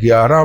11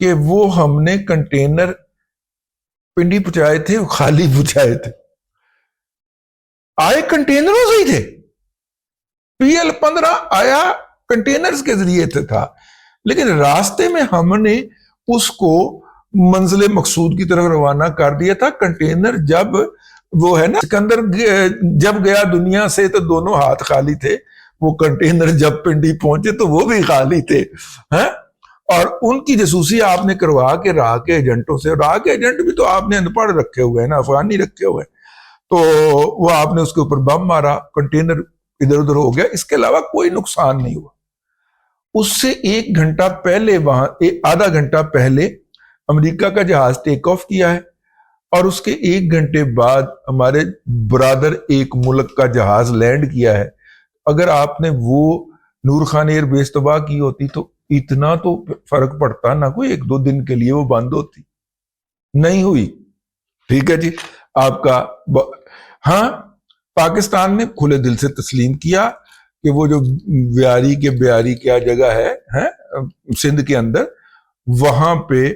کہ وہ ہم نے کنٹینر پنڈی پہنچائے تھے، خالی پہنچائے تھے، آئے کنٹینروں سے ہی تھے. PL-15 آیا کنٹینرز کے ذریعے سے تھا، لیکن راستے میں ہم نے اس کو منزل مقصود کی طرف روانہ کر دیا تھا. کنٹینر جب وہ ہے نا سکندر جب گیا دنیا سے تو دونوں ہاتھ خالی تھے، وہ کنٹینر جب پنڈی پہنچے تو وہ بھی خالی تھے. اور ان کی جاسوسی آپ نے کروا کے راہ کے ایجنٹوں سے، راہ کے ایجنٹ بھی تو آپ نے ان پڑھ رکھے ہوئے ہیں نا، افغانی رکھے ہوئے ہیں، تو وہ آپ نے اس کے اوپر بم مارا، کنٹینر ادھر ادھر ہو گیا. اس کے علاوہ کوئی نقصان نہیں ہوا. اس سے 1 گھنٹہ پہلے وہاں آدھا گھنٹہ پہلے امریکہ کا جہاز ٹیک آف کیا ہے، اور اس کے 1 گھنٹے بعد ہمارے برادر ایک ملک کا جہاز لینڈ کیا ہے. اگر آپ نے وہ نور خان ایئر بیس تباہ کی ہوتی تو اتنا تو فرق پڑتا نہ، کوئی 1-2 دن کے لیے وہ بند ہوتی، نہیں ہوئی. ٹھیک ہے جی آپ کا. ہاں پاکستان نے کھلے دل سے تسلیم کیا کہ وہ جو بیاری کیا جگہ ہے سندھ کے اندر، وہاں پہ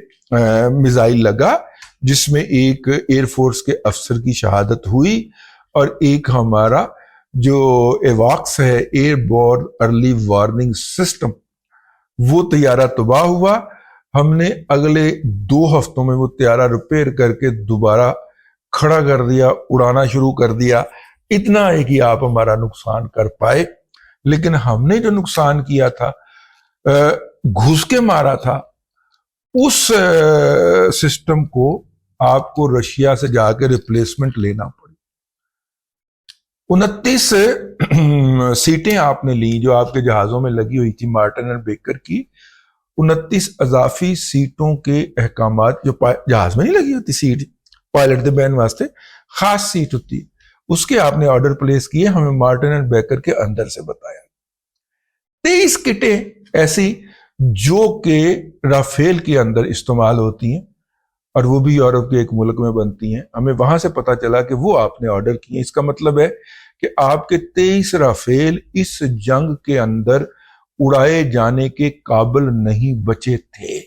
میزائل لگا جس میں ایک ایئر فورس کے افسر کی شہادت ہوئی، اور ایک ہمارا جو ایواکس ہے airborne early warning system, وہ طیارہ تباہ ہوا. ہم نے اگلے 2 ہفتوں میں وہ طیارہ ریپیئر کر کے دوبارہ کھڑا کر دیا، اڑانا شروع کر دیا. اتنا ہے کہ آپ ہمارا نقصان کر پائے. لیکن ہم نے جو نقصان کیا تھا، گھس کے مارا تھا، اس سسٹم کو آپ کو رشیا سے جا کے ریپلیسمنٹ لینا پڑی. 29 سیٹیں آپ نے لی جو آپ کے جہازوں میں لگی ہوئی تھی مارٹن اینڈ بیکر کی. 29 اضافی سیٹوں کے احکامات، جو جہاز میں نہیں لگی ہوتی سیٹ، پائلٹ دے بین واسطے خاص سیٹ ہوتی ہے، اس کے آپ نے آرڈر پلیس کیے، ہمیں مارٹن اینڈ بیکر کے اندر سے بتایا. 23 کٹیں ایسی جو کہ رافیل کے اندر استعمال ہوتی ہیں، اور وہ بھی یورپ کے ایک ملک میں بنتی ہیں. ہمیں وہاں سے پتا چلا کہ وہ آپ نے آرڈر کیے. اس کا مطلب ہے کہ آپ کے 23 رافیل اس جنگ کے اندر اڑائے جانے کے قابل نہیں بچے تھے.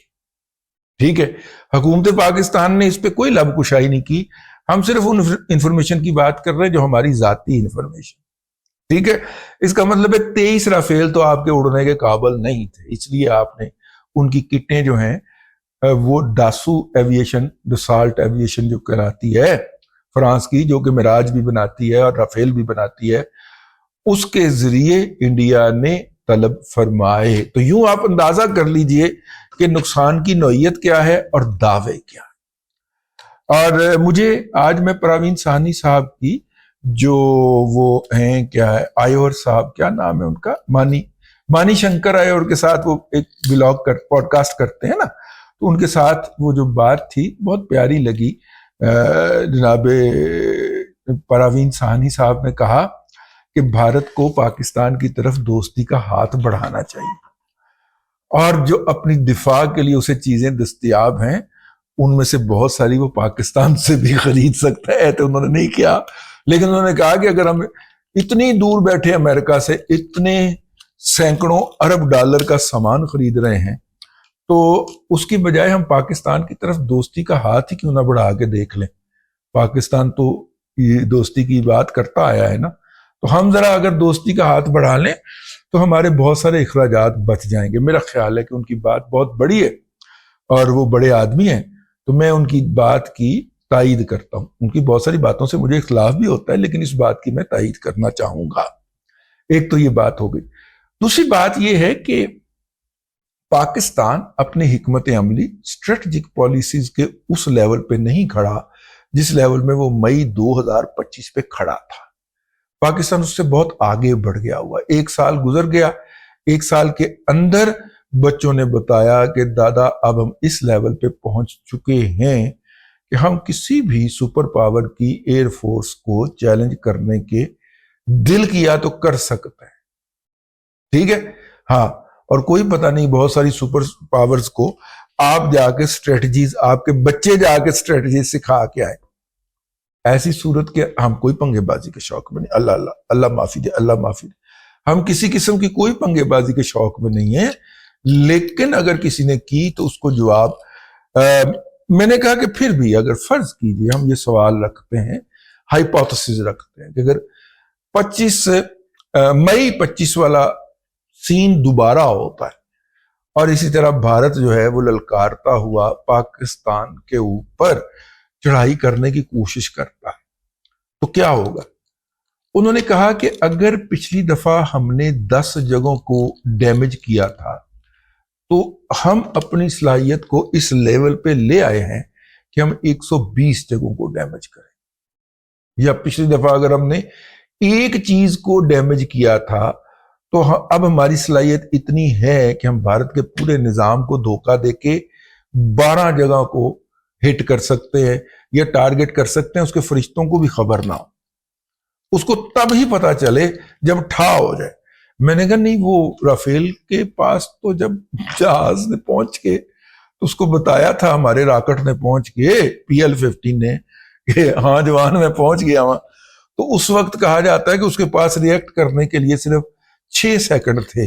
ٹھیک ہے، حکومت پاکستان نے اس پہ کوئی لب کشائی نہیں کی. ہم صرف ان انفارمیشن کی بات کر رہے ہیں جو ہماری ذاتی انفارمیشن. ٹھیک ہے، اس کا مطلب ہے 23 رافیل تو آپ کے اڑنے کے قابل نہیں تھے، اس لیے آپ نے ان کی کٹیں جو ہیں وہ ڈاسو ایویشن، ڈسالٹ ایویشن جو کراتی ہے فرانس کی، جو کہ مراج بھی بناتی ہے اور رافیل بھی بناتی ہے، اس کے ذریعے انڈیا نے طلب فرمائے. تو یوں آپ اندازہ کر لیجئے کہ نقصان کی نوعیت کیا ہے اور دعوے کیا. اور مجھے آج میں پراوین سہنی صاحب کی جو وہ ہیں کیا ہے آیور صاحب، کیا نام ہے ان کا، مانی شنکر آیور کے ساتھ وہ ایک بلاگ پوڈ کاسٹ کرتے ہیں نا، تو ان کے ساتھ وہ جو بات تھی بہت پیاری لگی. جناب پراوین سہنی صاحب نے کہا کہ بھارت کو پاکستان کی طرف دوستی کا ہاتھ بڑھانا چاہیے، اور جو اپنی دفاع کے لیے اسے چیزیں دستیاب ہیں ان میں سے بہت ساری وہ پاکستان سے بھی خرید سکتا ہے. تو انہوں نے نہیں کیا، لیکن انہوں نے کہا کہ اگر ہم اتنی دور بیٹھے امریکہ سے اتنے سینکڑوں ارب ڈالر کا سامان خرید رہے ہیں تو اس کی بجائے ہم پاکستان کی طرف دوستی کا ہاتھ ہی کیوں نہ بڑھا کے دیکھ لیں. پاکستان تو یہ دوستی کی بات کرتا آیا ہے نا، تو ہم ذرا اگر دوستی کا ہاتھ بڑھا لیں تو ہمارے بہت سارے اخراجات بچ جائیں گے. میرا خیال ہے کہ ان کی بات بہت بڑی ہے اور وہ بڑے آدمی ہیں، تو میں ان کی بات کی تائید کرتا ہوں. ان کی بہت ساری باتوں سے مجھے اختلاف بھی ہوتا ہے، لیکن اس بات کی میں تائید کرنا چاہوں گا. ایک تو یہ بات ہو گئی. دوسری بات یہ ہے کہ پاکستان اپنے حکمت عملی اسٹریٹجک پالیسیز کے اس لیول پہ نہیں کھڑا جس لیول میں وہ مئی 2025 پہ کھڑا تھا. پاکستان اس سے بہت آگے بڑھ گیا ہوا. 1 سال گزر گیا، 1 سال کے اندر بچوں نے بتایا کہ دادا اب ہم اس لیول پہ پہنچ چکے ہیں کہ ہم کسی بھی سپر پاور کی ایئر فورس کو چیلنج کرنے کے دل کیا تو کر سکتے ہیں. ٹھیک ہے، ہاں، اور کوئی پتہ نہیں بہت ساری سپر پاورز کو آپ جا کے اسٹریٹجیز، آپ کے بچے جا کے اسٹریٹجیز سکھا کے آئے. ایسی صورت کے ہم کوئی پنگے بازی کے شوق میں نہیں، اللہ معافی دے، اللہ معافی دے، ہم کسی قسم کی کوئی پنگے بازی کے شوق میں نہیں ہیں. لیکن اگر کسی نے کی تو اس کو جواب میں نے کہا کہ پھر بھی اگر فرض کیجئے ہم یہ سوال رکھتے ہیں، ہائپوتھیسس رکھتے ہیں کہ اگر 25 مئی 25 والا سین دوبارہ ہوتا ہے اور اسی طرح بھارت جو ہے وہ للکارتا ہوا پاکستان کے اوپر چڑھائی کرنے کی کوشش کرتا ہے تو کیا ہوگا؟ انہوں نے کہا کہ اگر پچھلی دفعہ ہم نے 10 جگہوں کو ڈیمیج کیا تھا تو ہم اپنی صلاحیت کو اس لیول پہ لے آئے ہیں کہ ہم 120 جگہوں کو ڈیمیج کریں، یا پچھلی دفعہ اگر ہم نے ایک چیز کو ڈیمیج کیا تھا تو اب ہماری صلاحیت اتنی ہے کہ ہم بھارت کے پورے نظام کو دھوکہ دے کے 12 جگہ کو ہٹ کر سکتے ہیں یا ٹارگٹ کر سکتے ہیں، اس کے فرشتوں کو بھی خبر نہ ہو، اس کو تب ہی پتا چلے جب ٹھا ہو جائے۔ میں نے کہا نہیں، وہ رافیل کے پاس تو جب جہاز نے پہنچ کے تو اس کو بتایا تھا، ہمارے راکٹ نے پہنچ کے PL-15 نے کہ ہاں جوان میں پہنچ گیا ہوں، تو اس وقت کہا جاتا ہے کہ اس کے پاس ریئیکٹ کرنے کے لیے صرف 6 سیکنڈ تھے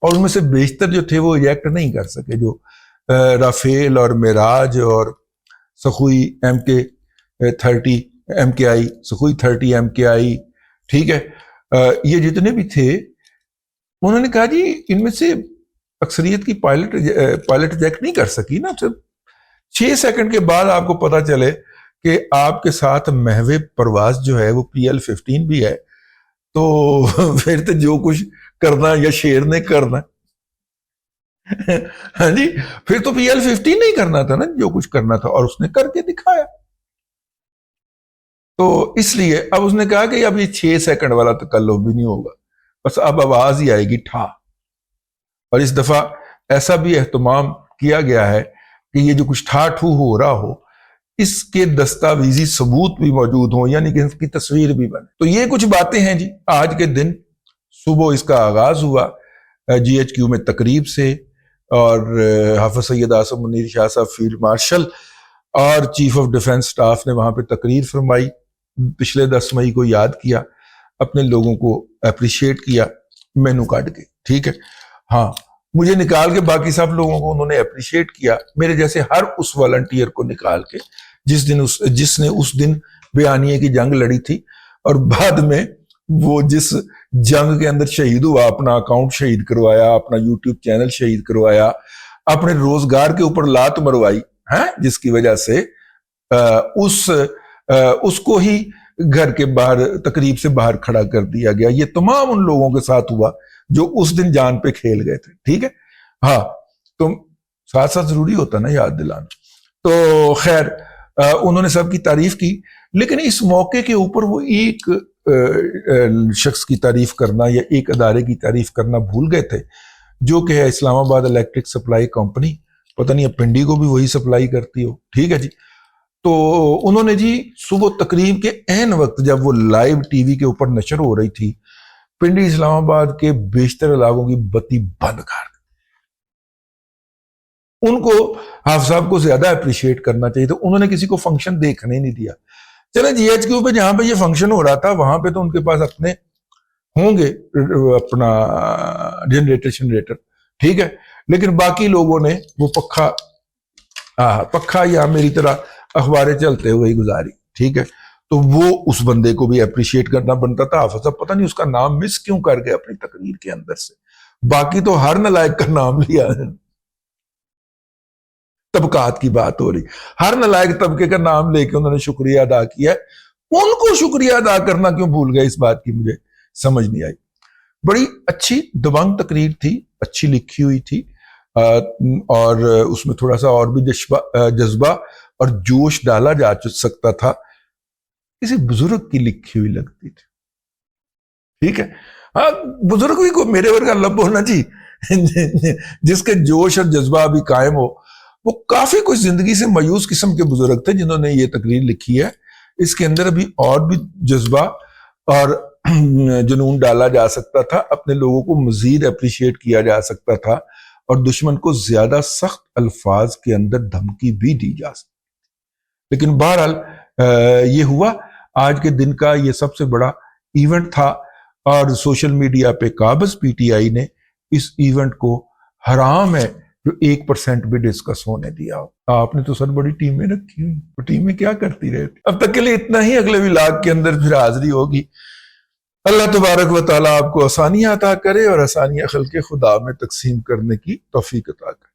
اور ان میں سے بیشتر جو تھے وہ ریئیکٹ نہیں کر سکے، جو رافیل اور معراج اور Sukhoi MK-30 MKI Sukhoi 30 MKI، ٹھیک ہے، یہ جتنے بھی تھے انہوں نے کہا جی ان میں سے اکثریت کی پائلٹ ریجیکٹ نہیں کر سکی نا، صرف 6 سیکنڈ کے بعد آپ کو پتا چلے کہ آپ کے ساتھ محو پرواز جو ہے وہ PL-15 بھی ہے، تو پھر تو جو کچھ کرنا یا شیر نے کرنا ہاں جی، پھر تو PL-15 نہیں کرنا تھا نا جو کچھ کرنا تھا، اور اس نے کر کے دکھایا۔ تو اس لیے اب اس نے کہا کہ اب یہ 6 سیکنڈ والا تکلف بھی نہیں ہوگا، بس اب آواز ہی آئے گی ٹھا۔ اور اس دفعہ ایسا بھی اہتمام کیا گیا ہے کہ یہ جو کچھ ٹھا ٹھو ہو رہا ہو اس کے دستاویزی ثبوت بھی موجود ہوں، یعنی کہ اس کی تصویر بھی بنے۔ تو یہ کچھ باتیں ہیں جی۔ آج کے دن صبح اس کا آغاز ہوا GHQ میں تقریب سے، اور حافظ سید آصف منیر شاہ صاحب فیلڈ مارشل اور چیف آف ڈیفنس سٹاف نے وہاں پہ تقریر فرمائی، پچھلے 10 مئی کو یاد کیا، اپنے لوگوں کو اپریشیٹ کیا مینو کارڈ کے، ٹھیک ہے۔ ہاں، مجھے نکال کے باقی سب لوگوں کو انہوں نے اپریشیٹ کیا، میرے جیسے ہر اس والنٹیئر کو نکال کے جس نے اس دن بیانیے کی جنگ لڑی تھی اور بعد میں وہ جس جنگ کے اندر شہید ہوا، اپنا اکاؤنٹ شہید کروایا، اپنا YouTube چینل شہید کروایا، اپنے روزگار کے اوپر لات مروائی، جس کی وجہ سے اس کو ہی گھر کے باہر تقریب سے باہر کھڑا کر دیا گیا۔ یہ تمام ان لوگوں کے ساتھ ہوا جو اس دن جان پہ کھیل گئے تھے، ٹھیک ہے۔ ہاں، تو ساتھ ساتھ ضروری ہوتا نا یاد دلانا۔ تو خیر انہوں نے سب کی تعریف کی، لیکن اس موقع کے اوپر وہ ایک شخص کی تعریف کرنا یا ایک ادارے کی تعریف کرنا بھول گئے تھے، جو کہ ہے اسلام آباد الیکٹرک سپلائی کمپنی، پتہ نہیں پنڈی کو بھی وہی سپلائی کرتی ہو، ٹھیک ہے جی۔ تو انہوں نے جی صبح تقریب کے عین وقت جب وہ لائیو ٹی وی کے اوپر نشر ہو رہی تھی، پنڈی اسلام آباد کے بیشتر علاقوں کی بتی بند کر دی۔ ان کو حافظ صاحب کو زیادہ اپریشیٹ کرنا چاہیے، تو انہوں نے کسی کو فنکشن دیکھنے نہیں دیا۔ چلے GHQ پہ جہاں پہ یہ فنکشن ہو رہا تھا وہاں پہ تو ان کے پاس اپنے ہوں گے اپنا جنریٹر، ٹھیک ہے، لیکن باقی لوگوں نے وہ پکھا یا میری طرح اخباریں چلتے ہوئے ہی گزاری، ٹھیک ہے۔ تو وہ اس بندے کو بھی اپریشیٹ کرنا بنتا تھا۔ حافظ صاحب پتہ نہیں اس کا نام مس کیوں کر گئے اپنی تقریر کے اندر سے، باقی تو ہر نالائق کا نام لیا ہے۔ طبقات کی بات ہو رہی، ہر نالائق طبقے کا نام لے کے انہوں نے شکریہ ادا کیا، ان کو شکریہ ادا کرنا کیوں بھول گئے، اس بات کی مجھے سمجھ نہیں آئی۔ بڑی اچھی دبنگ تقریر تھی، اچھی لکھی ہوئی تھی، اور اس میں تھوڑا سا اور بھی جذبہ اور جوش ڈالا جا سکتا تھا، کسی بزرگ کی لکھی ہوئی لگتی تھی، ٹھیک ہے۔ ہاں، بزرگ بھی کو میرے ورگا لب ہونا چاہیے جس کے جوش اور جذبہ بھی قائم ہو۔ وہ کافی کچھ زندگی سے مایوس قسم کے بزرگ تھے جنہوں نے یہ تقریر لکھی ہے، اس کے اندر ابھی اور بھی جذبہ اور جنون ڈالا جا سکتا تھا، اپنے لوگوں کو مزید اپریشیٹ کیا جا سکتا تھا، اور دشمن کو زیادہ سخت الفاظ کے اندر دھمکی بھی دی جا سکتی، لیکن بہرحال یہ ہوا۔ آج کے دن کا یہ سب سے بڑا ایونٹ تھا، اور سوشل میڈیا پہ قابض PTI نے اس ایونٹ کو حرام ہے جو 1% بھی ڈسکس ہونے دیا ہو۔ آپ نے تو سر بڑی ٹیمیں رکھی ہوئی، وہ ٹیمیں کیا کرتی رہتی؟ اب تک کے لیے اتنا ہی، اگلے ولاگ کے اندر پھر حاضری ہوگی۔ اللہ تبارک و تعالیٰ آپ کو آسانیاں عطا کرے اور آسانیاں خلق خدا میں تقسیم کرنے کی توفیق عطا کرے۔